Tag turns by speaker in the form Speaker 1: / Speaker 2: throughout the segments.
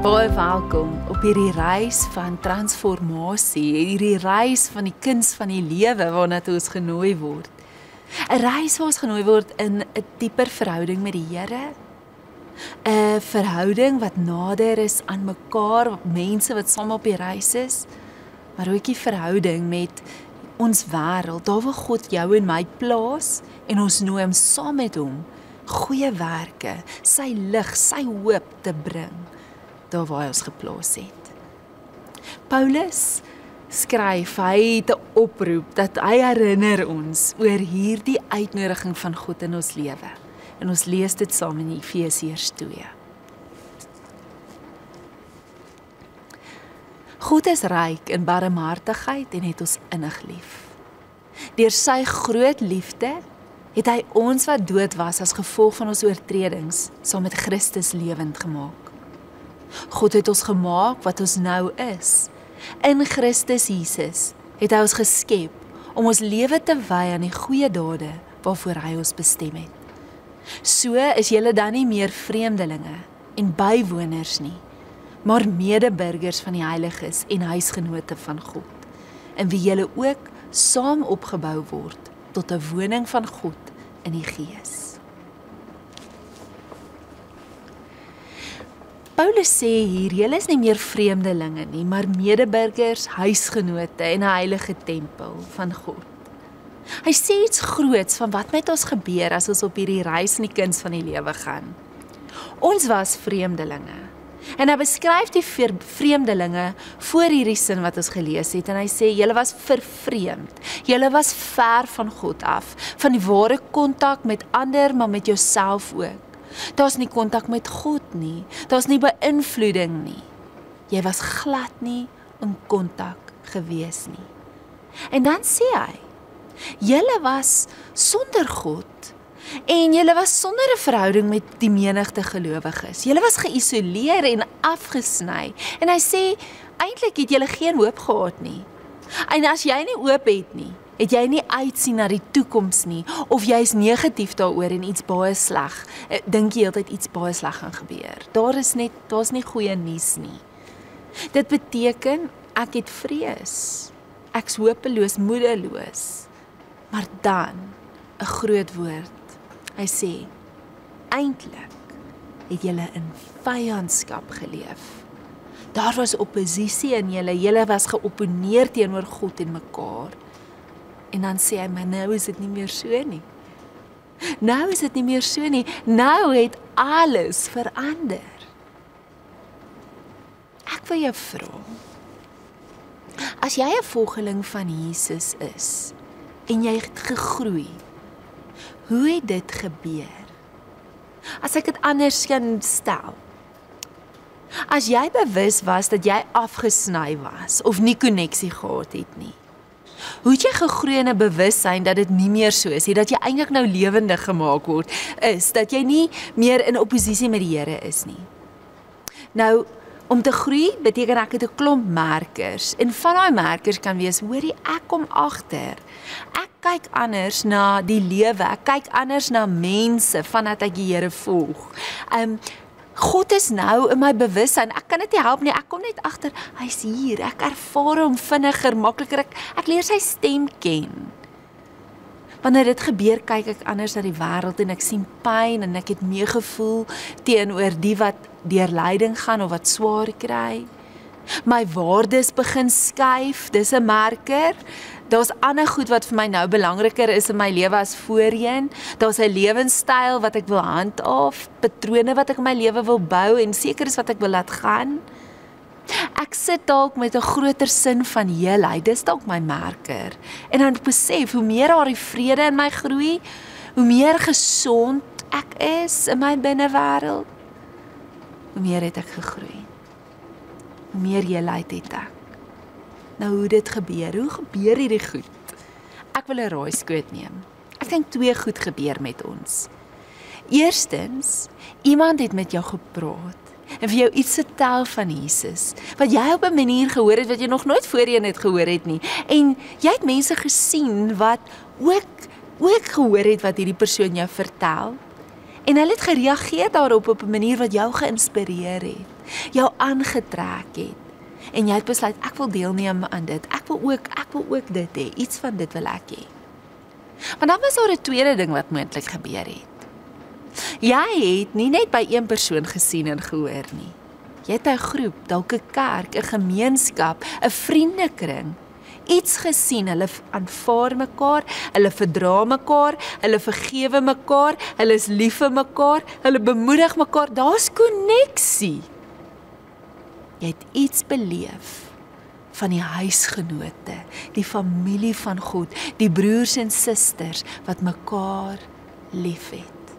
Speaker 1: Baie welkom op hierdie reis van transformasie, hierdie reis van die kuns van die lewe waarna ons genooi word. 'n Reis waar ons genooi word in 'n dieper verhouding met die Here. 'n Verhouding wat nader is aan mekaar, mense wat saam op die reis is, maar ook die verhouding met ons wêreld. Daar wil God jou en my plaas en ons nooi hom saam met hom goeie werke, sy lig, sy hoop te bring daar waar hy ons geplaas het. Paulus skryf, hy het 'n oproep dat hy herinner ons oor hierdie uitnodiging van God in ons lewe. En ons lees dit saam in Efesiërs 2. God is ryk in barmhartigheid en het ons innig lief. Deur sy groot liefde het hy ons wat dood was as gevolg van ons oortredings saam met Christus lewend gemaak. God het ons gemaak wat ons nou is. In Christus Jesus het hy ons geskep om ons lewe te wy aan die goeie dade waarvoor hy ons bestem het. So is julle dan nie meer vreemdelinge en bywoners nie, maar medeburgers van die heiliges en huisgenote van God, in wie julle ook saam opgebou word tot 'n woning van God in die Gees. Paulus sê hier, julle is nie meer vreemdelinge nie, maar medeburgers, huisgenote en 'n heilige tempel van God. Hy sê iets groots van wat met ons gebeur as ons op hierdie reis in die kuns van die lewe gaan. Ons was vreemdelinge. En hy beskryf die vreemdelinge voor hierdie sin wat ons gelees het, en hy sê, julle was vervreemd, julle was ver van God af, van die ware kontak met ander, maar met jouself ook. Daar's nie kontak met God nie, daar's nie beïnvloeding nie. Jy was glad nie in kontak gewees nie. En dan sê hy, julle was sonder God, en julle was sonder 'n verhouding met die menigte gelowiges. Julle was geïsoleer en afgesny. En hy sê, eintlik het julle geen hoop gehad nie. En as jy nie hoop het nie, het jy nie uitsien na die toekoms nie, of jy is negatief daaroor en iets baie sleg, dink jy heeltyd iets baie sleg gaan gebeur. Daar's nie goeie nuus nie. Dit beteken, ek het vrees. Ek's hopeloos, moedeloos. Maar dan, 'n groot woord. Hy sê, eintlik het julle in vyandskap geleef. Daar was opposisie in julle was geopponeer teenoor God en mekaar. En dan sê hy, maar nou is dit nie meer so nie. Nou is dit nie meer so nie. Nou het alles verander. Ek wil jou vra, as jy 'n volgeling van Jesus is, en jy het gegroei, hoe het dit gebeur? As ek dit anders kan stel, as jy bewus was dat jy afgesny was, of nie koneksie gehad het nie, hoe het jy gegroei in 'n bewussyn dat dit nie meer so is, dat jy eintlik nou lewendig gemaak word, is, dat jy nie meer in oppositie met die Here is nie. Nou, om te groei beteken ek het 'n klomp merkers, en van daai merkers kan wees, hoorie, ek kom agter, ek kyk anders na die lewe, ek kyk anders na mense, vandat ek die Here volg. God is nou in my bewussyn, ek kan dit nie help nie, ek kom net agter, hy's hier, ek ervaar hom vinniger, makliker, ek leer sy stem ken. Wanneer dit gebeur, kyk ek anders na die wêreld, en ek sien pyn, en ek het meegevoel teenoor die wat deur lyding gaan, of wat swaar kry. My waardes begin skuif, dis 'n merker. Daar's ander goed wat vir my nou belangriker is in my lewe as voorheen. Daar's 'n lewenstyl wat ek wil handhaaf, patrone wat ek in my lewe wil bou, en seker is wat ek wil laat gaan. Ek sit dalk met 'n groter sin van heelheid, dis dalk my merker. En dan besef, hoe meer daar die vrede in my groei, hoe meer gesond ek is in my binnewêreld, hoe meer het ek gegroei. Hoe meer heelheid het ek. Nou hoe dit gebeur, hoe gebeur hierdie goed? Ek wil 'n raaiskoot neem. Ek dink 2 goed gebeur met ons. Eerstens, iemand het met jou gepraat, en vir jou iets vertel van Jesus, wat jy op 'n manier gehoor het, wat jy nog nooit voorheen het gehoor het nie, en jy het mense gesien, wat ook gehoor het, wat hierdie persoon jou vertel, en hulle het gereageer daarop op 'n manier wat jou geïnspireer het. jou aangetrek het, en jy het besluit, ek wil deelneem aan dit, ek wil ook dit hê, iets van dit wil ek hê. Maar dan was daar 'n tweede ding wat moontlik gebeur het. Jy het nie net by een persoon gesien en gehoor nie. Jy het 'n groep, dalk 'n kerk, 'n gemeenskap, 'n vriendekring, iets gesien, hulle aanvaar mekaar, hulle verdra mekaar, hulle vergewe mekaar, hulle is lief vir mekaar, hulle bemoedig mekaar, daar's koneksie. Jy het iets beleef van die huisgenote, die familie van God, die broers en susters wat mekaar liefhet,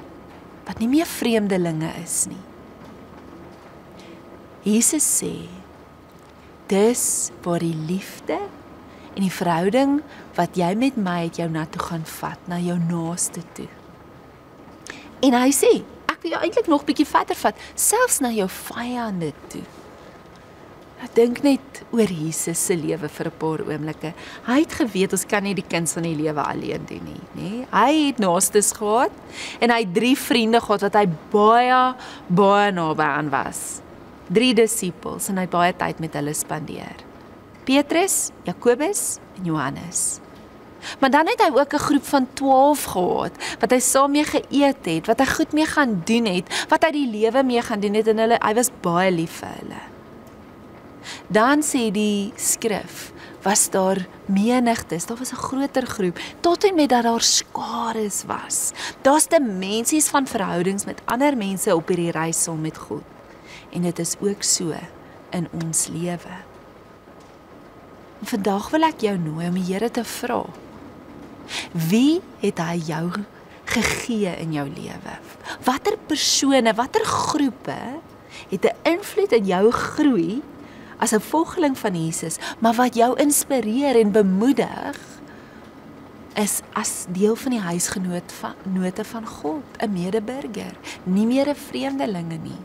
Speaker 1: wat nie meer vreemdelinge is nie. Jesus sê, dis waar die liefde en die verhouding wat jy met my het jou na toe gaan vat, na jou naaste toe. En hy sê, ek wil jou eintlik nog bietjie verder vat, selfs na jou vyande toe. Ek dink net oor Jesus se lewe vir 'n paar oomblikke. Hy het geweet ons kan nie die kuns van die lewe alleen doen nie, nê? Hy het naastes gehad en hy het 3 vriende gehad wat hy baie naby aan was. 3 disippels en hy het baie tyd met hulle spandeer. Petrus, Jakobus en Johannes. Maar dan het hy ook 'n groep van 12 gehad, wat hy saam mee geëet het, wat hy goed mee gaan doen het, wat hy die lewe mee gaan doen het en hy was baie lief vir hulle. Dan sê die skrif, was daar menigtes, daar was 'n groter groep, tot en met dat daar skares was. Daar's dimensies van verhoudings met ander mense op hierdie reis saam met God. En dit is ook so in ons lewe. Vandag wil ek jou nooi om die Here te vra, wie het hy jou gegee in jou lewe? Watter persone, watter groepe het 'n invloed in jou groei as 'n volgeling van Jesus, maar wat jou inspireer en bemoedig, is as deel van die huisgenote van God, 'n medeburger, nie meer 'n vreemdelinge nie.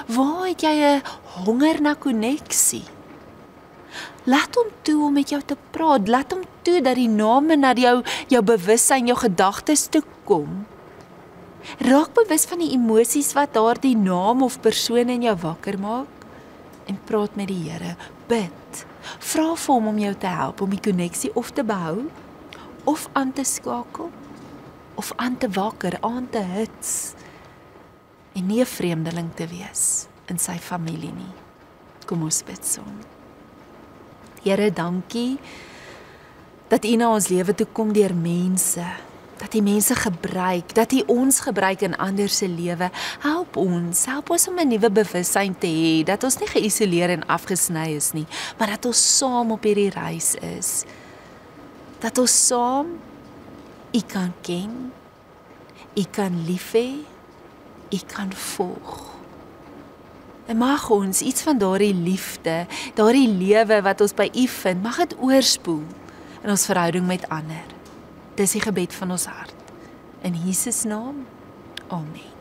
Speaker 1: Waar het jy 'n honger na koneksie? Laat hom toe om met jou te praat, laat hom toe dat die name na jou bewussyn, jou gedagtes toe kom. Raak bewus van die emosies wat daardie naam of persoon in jou wakker maak, en praat met die Here, bid, vra vir hom om jou te help, om die koneksie of te behou, of aan te skakel, of aan te wakker, aan te hits, en nie 'n vreemdeling te wees in sy familie nie. Kom ons bid saam. Here, dankie dat U na ons lewe toe kom deur mense, dat U mense gebruik, dat U ons gebruik in ander se lewe. Help ons om 'n nuwe bewussyn te hê, dat ons nie geïsoleer en afgesny is nie, maar dat ons saam op hierdie reis is. Dat ons saam U kan ken, U kan lief hê, U kan volg. En mag ons iets van daardie liefde, daardie lewe wat ons by U vind, mag dit oorspoel in ons verhouding met ander. Dis die gebed van ons hart. In Jesus naam, amen.